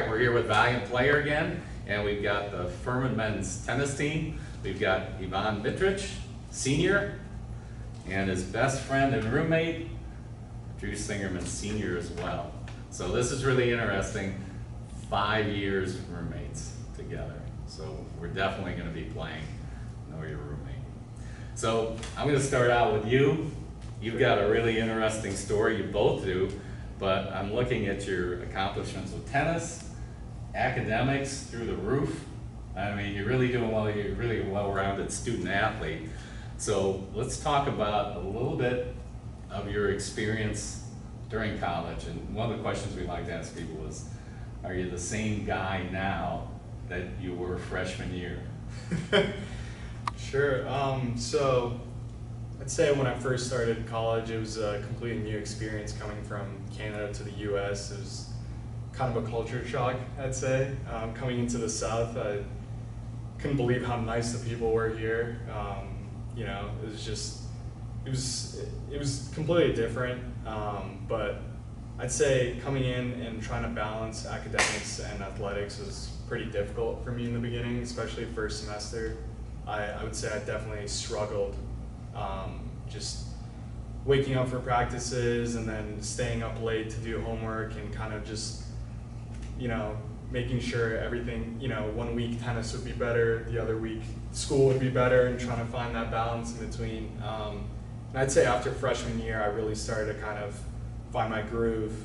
right, we're here with Valiant Player again, and we've got the Furman men's tennis team. We've got Ivan Mitric, senior, and his best friend and roommate, Drew Singerman, senior as well. So this is really interesting. 5 years roommates together. So we're definitely going to be playing Know Your Roommate. So I'm going to start out with you. You've got a really interesting story, you both do, but I'm looking at your accomplishments with tennis, academics through the roof. I mean, you're really doing well, you're really a well-rounded student athlete. So let's talk about a little bit of your experience during college. And one of the questions we like to ask people is, are you the same guy now that you were freshman year? Sure. So I'd say when I first started college, it was a completely new experience coming from Canada to the US. It was kind of a culture shock, I'd say. Coming into the South, I couldn't believe how nice the people were here. You know, it was just, it was completely different. But I'd say coming in and trying to balance academics and athletics was pretty difficult for me in the beginning, especially first semester. I would say I definitely struggled just waking up for practices and then staying up late to do homework and kind of just, you know, making sure everything, you know, 1 week tennis would be better, the other week school would be better, and trying to find that balance in between. And I'd say after freshman year, I really started to kind of find my groove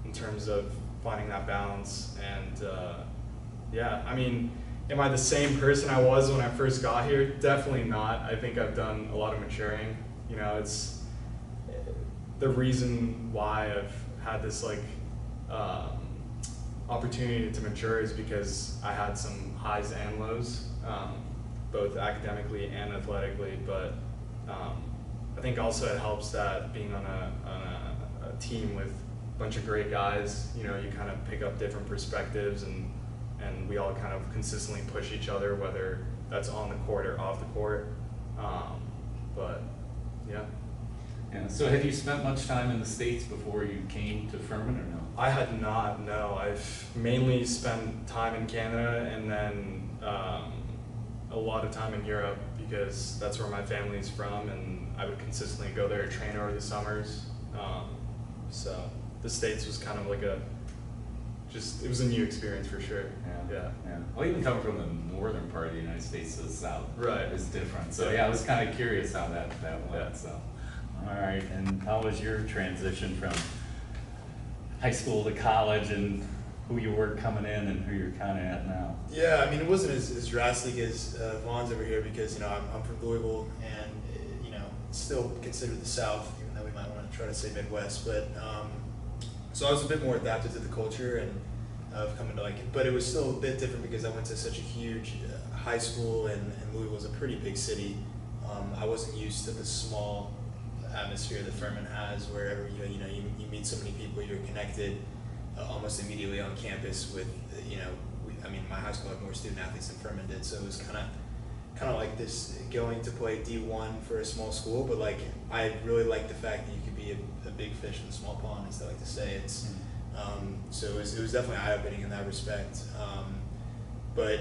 in terms of finding that balance. And yeah, I mean, am I the same person I was when I first got here? Definitely not. I think I've done a lot of maturing. You know, it's the reason why I've had this like opportunity to mature is because I had some highs and lows, both academically and athletically. But I think also it helps that being on a team with a bunch of great guys, you know, you kind of pick up different perspectives, and we all kind of consistently push each other, whether that's on the court or off the court. But yeah. Yeah. So have you spent much time in the States before you came to Furman, or no? I had not, no. I've mainly spent time in Canada and then a lot of time in Europe because that's where my family's from, and I would consistently go there to train over the summers. So the States was kind of like it was a new experience for sure. Yeah. Well, even coming from the northern part of the United States to the south, right, is different. So yeah, I was kind of curious how that went. Yeah. So, all right. And how was your transition from high school to college, and who you were coming in and who you're kind of at now? Yeah, I mean, it wasn't as drastic as Vaughn's over here because, you know, I'm from Louisville and, you know, still considered the South, even though we might want to try to say Midwest. But so I was a bit more adapted to the culture and I've come to like it. But it was still a bit different because I went to such a huge high school, and Louisville is a pretty big city. I wasn't used to the small atmosphere that Furman has, where you meet so many people, you're connected almost immediately on campus with, you know, I mean, my high school had more student athletes than Furman did, so it was kind of like this going to play D1 for a small school, but like I really liked the fact that you could be a big fish in a small pond, as they like to say. It's so it was definitely eye-opening in that respect. But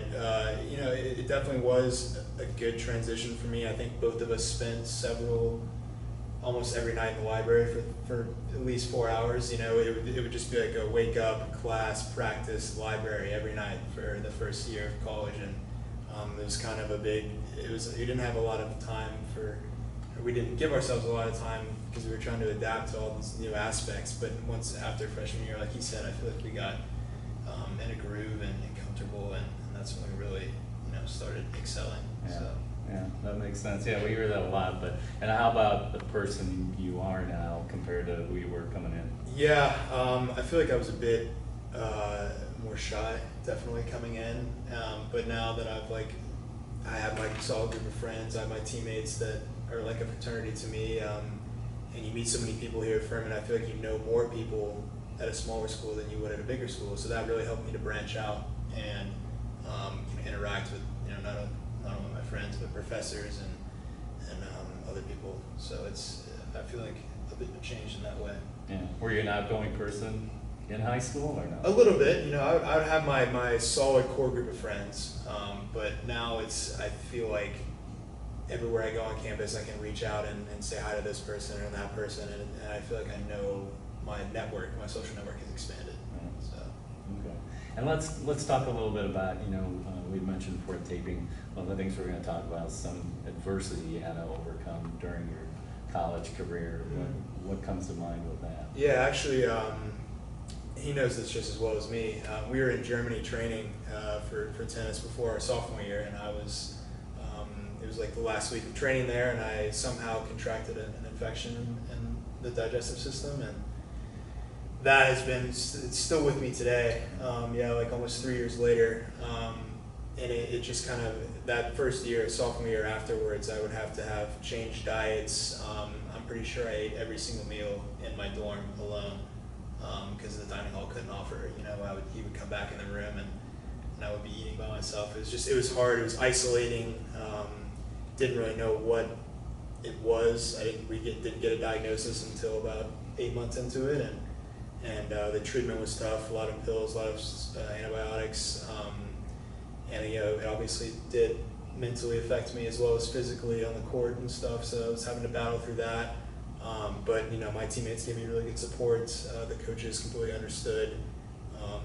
you know, it definitely was a good transition for me. I think both of us spent almost every night in the library for at least 4 hours. You know, it would just be like a wake up, class, practice, library every night for the first year of college, and it was kind of we didn't have a lot of time we didn't give ourselves a lot of time because we were trying to adapt to all these new aspects. But once after freshman year, like he said, I feel like we got in a groove and comfortable, and that's when we really, you know, started excelling. Yeah. So. Yeah, that makes sense. Yeah, we hear that a lot. But and how about the person you are now compared to who you were coming in? Yeah, I feel like I was a bit more shy, definitely coming in. But now that I have my solid group of friends, I have my teammates that are like a fraternity to me, and you meet so many people here at Furman. I feel like you know more people at a smaller school than you would at a bigger school. So that really helped me to branch out and interact with, you know, not only my friends but professors and other people. So I feel like a bit of a change in that way. Yeah. Were you an outgoing person in high school or A no? little bit, I would have my solid core group of friends, but now I feel like everywhere I go on campus, I can reach out and say hi to this person and that person, and I feel like I know my social network has expanded. So. Okay. And let's talk a little bit about, we mentioned before taping, one of the things we're going to talk about is some adversity you had to overcome during your college career. Mm-hmm. What comes to mind with that? Yeah, actually, he knows this just as well as me. We were in Germany training for tennis before our sophomore year, and it was like the last week of training there, and I somehow contracted an infection in the digestive system, and that it's still with me today. Like almost 3 years later, and it just kind of, that first year, sophomore year afterwards, I would have to have changed diets. I'm pretty sure I ate every single meal in my dorm alone because the dining hall couldn't offer. He would come back in the room and I would be eating by myself. It was hard. It was isolating. Didn't really know what it was. We didn't get a diagnosis until about 8 months into it, and the treatment was tough. A lot of pills, a lot of antibiotics, and it obviously did mentally affect me as well as physically on the court and stuff. So I was having to battle through that. But my teammates gave me really good support. The coaches completely understood.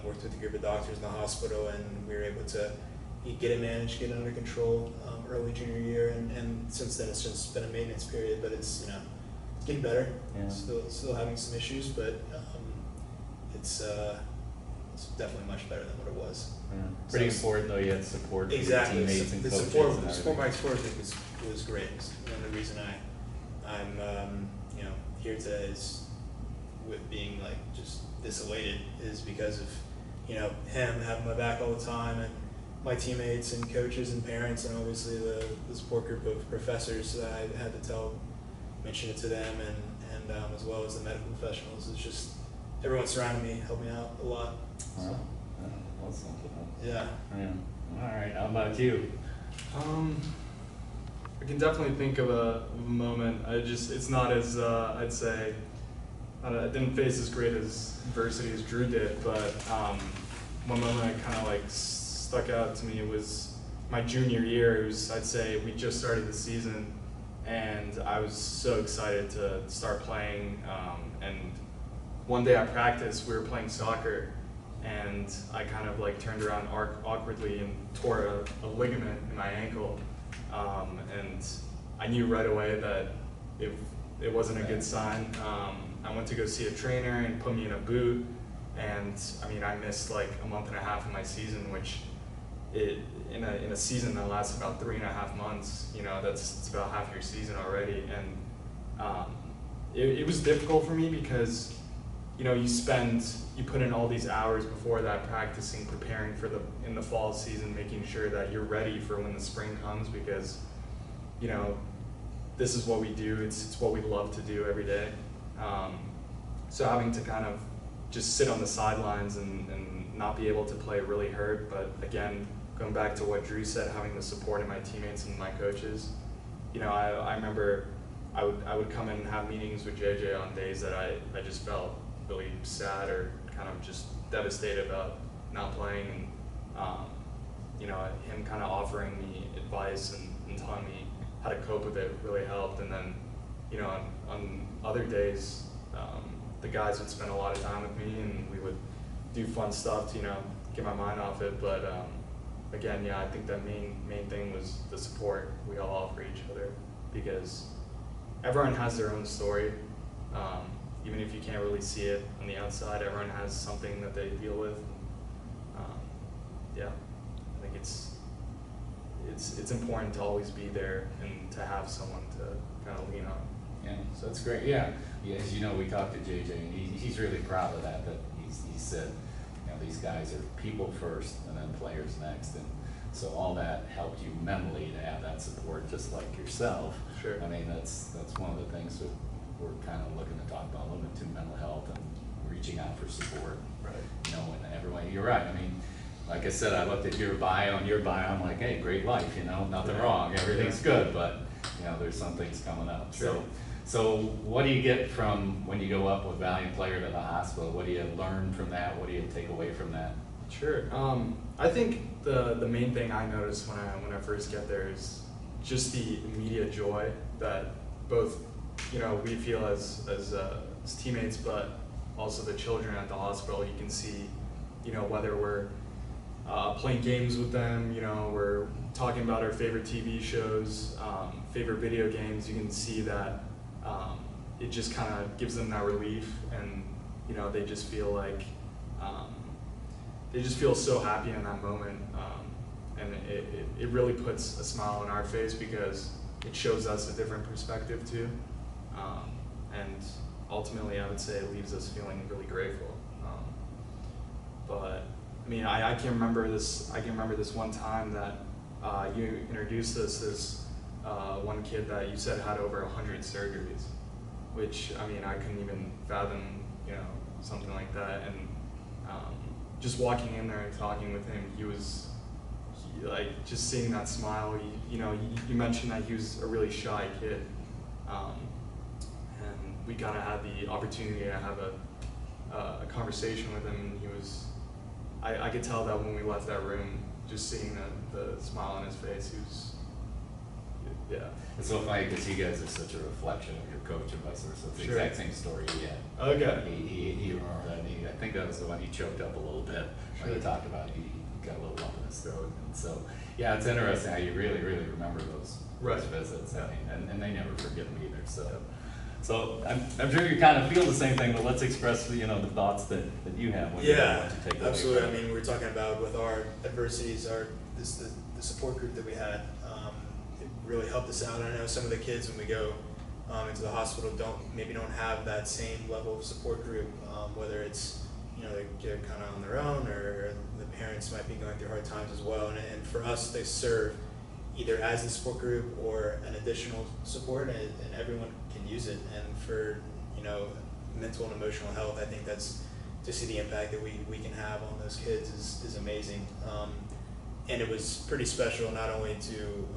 Worked with a group of doctors in the hospital, and we were able to get it managed, get it under control early junior year, and since then it's just been a maintenance period. But it's getting better. Yeah. Still having some issues, but it's definitely much better than what it was. Yeah. Pretty So- important though, you had support from your Exactly. teammates and The coaches support and from my everything. support group was great. It's the only reason I'm here today is with being like just this elated is because of him having my back all the time, and my teammates and coaches and parents, and obviously the support group of professors that I had to mention it to them, and as well as the medical professionals. It's just everyone surrounding me helped me out a lot. So, Wow. Yeah, awesome. yeah. Yeah. All right. How about you? I can definitely think of a moment. It's not as, I'd say, I didn't face as great as adversity as Drew did, but one moment that kind of like stuck out to me was my junior year. It was, I'd say, we just started the season, and I was so excited to start playing. And one day at practice, we were playing soccer, and I kind of like turned around awkwardly and tore a ligament in my ankle. And I knew right away that it wasn't a good sign. I went to go see a trainer and put me in a boot, and I missed like a month and a half of my season, which in a season that lasts about 3.5 months, it's about half your season already. And it was difficult for me because you put in all these hours before that, practicing, preparing for in the fall season, making sure that you're ready for when the spring comes, because this is what we do. It's what we love to do every day. So having to kind of just sit on the sidelines and not be able to play really hurt. But again, going back to what Drew said, having the support of my teammates and my coaches, I remember I would come in and have meetings with JJ on days that I just felt really sad or kind of just devastated about not playing, and him kind of offering me advice and telling me how to cope with it really helped. And then on other days, the guys would spend a lot of time with me, and we would do fun stuff to get my mind off it. But again, I think that main thing was the support we all offer each other, because everyone has their own story. Even if you can't really see it on the outside, everyone has something that they deal with. I think it's important to always be there and to have someone to kind of lean on. Yeah, so that's great. Yeah, as you know, we talked to JJ, and he's really proud of that. That he said, these guys are people first, and then players next, and so all that helped you mentally to have that support, just like yourself. Sure. That's one of the things that we're kind of looking to talk about a little bit too, mental health and reaching out for support. Right. And everyone, you're right. Like I said, I looked at your bio, I'm like, hey, great life, nothing wrong, everything's good, but there's some things coming up. Sure. So what do you get from when you go up with Valiant Player to the hospital? What do you learn from that? What do you take away from that? Sure. I think the main thing I noticed when I first get there is just the immediate joy that both we feel as teammates, but also the children at the hospital. You can see whether we're playing games with them, we're talking about our favorite TV shows, favorite video games. You can see that it just kind of gives them that relief, and they just feel like they just feel so happy in that moment, and it really puts a smile on our face because it shows us a different perspective too, and ultimately I would say it leaves us feeling really grateful. But I mean, I can remember this. I can remember this one time that you introduced us this one kid that you said had over 100 surgeries, which I mean I couldn't even fathom, something like that. And just walking in there and talking with him, like just seeing that smile. You mentioned that he was a really shy kid, and we kind of had the opportunity to have a conversation with him, and he was. I could tell that when we left that room, just seeing the smile on his face, he was, yeah. It's so funny because you guys are such a reflection of your coach and vice versa. It's the Sure. exact same story he had. Okay. He remembered that. I think that was the one he choked up a little bit when he Sure. talked about he got a little lump in his throat. And so, yeah, it's interesting how you really, really remember those Right. visits. Yeah. I mean, and they never forget them either. So. Yeah. So I'm sure you kind of feel the same thing, but let's express the thoughts that you have when you take away absolutely. from I it. mean, we were talking about with our adversities, the support group that we had, it really helped us out. I know some of the kids when we go into the hospital maybe don't have that same level of support group, whether it's they're kind of on their own or the parents might be going through hard times as well. And for us, they serve either as a support group or an additional support, and everyone can use it. And for mental and emotional health, I think that's to see the impact that we can have on those kids is amazing. And it was pretty special not only to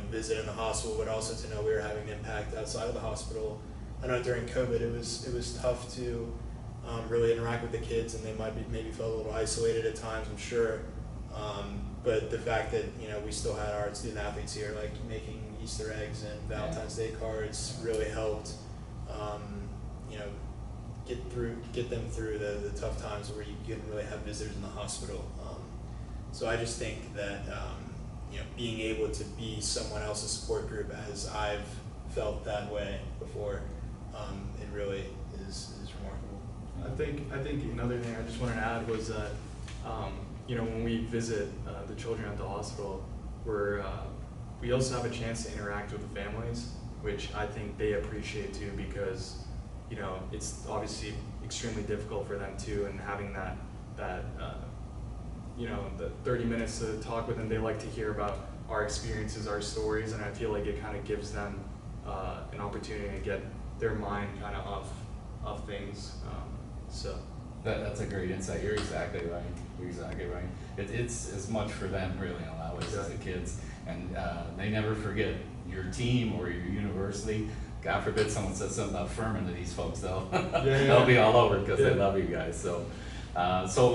visit in the hospital, but also to know we were having an impact outside of the hospital. I know during COVID it was tough to really interact with the kids, and they maybe felt a little isolated at times, I'm sure. But the fact that we still had our student athletes here, like making Easter eggs and Valentine's Day cards, really helped get them through the tough times where you couldn't really have visitors in the hospital. So I just think that being able to be someone else's support group, as I've felt that way before, it really is remarkable. I think another thing I just wanted to add was that when we visit the children at the hospital, we also have a chance to interact with the families, which I think they appreciate too, because it's obviously extremely difficult for them too, and having that the 30 minutes to talk with them, they like to hear about our experiences, our stories, and I feel like it kind of gives them an opportunity to get their mind kind of off things. So That's a great insight. You're exactly right. It's as much for them really, a lot of ways, as the kids, and they never forget your team or your university. God forbid someone says something about Furman to these folks, they'll be all over because they love you guys. So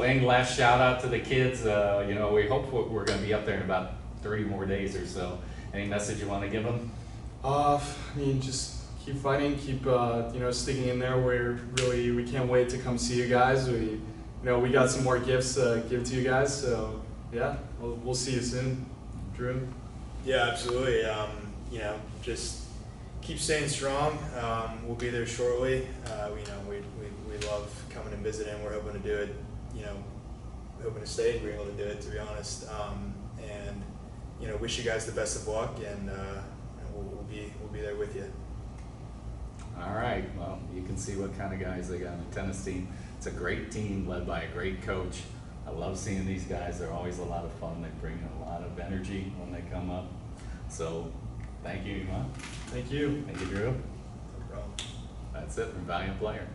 any last shout out to the kids? We hope we're going to be up there in about 30 more days or so. Any message you want to give them? I mean, just keep fighting, keep sticking in there. We can't wait to come see you guys. We got some more gifts to give to you guys. So yeah, we'll see you soon, Drew. Yeah, absolutely. Just keep staying strong. We'll be there shortly. We love coming and visiting. We're hoping to do it. Hoping to stay and be able to do it. To be honest, and wish you guys the best of luck, and we'll be there with you. All right, well, you can see what kind of guys they got on the tennis team. It's a great team led by a great coach. I love seeing these guys. They're always a lot of fun. They bring in a lot of energy when they come up. So, thank you, Iman. Thank you. Thank you, Drew. No problem. That's it from Valiant Player.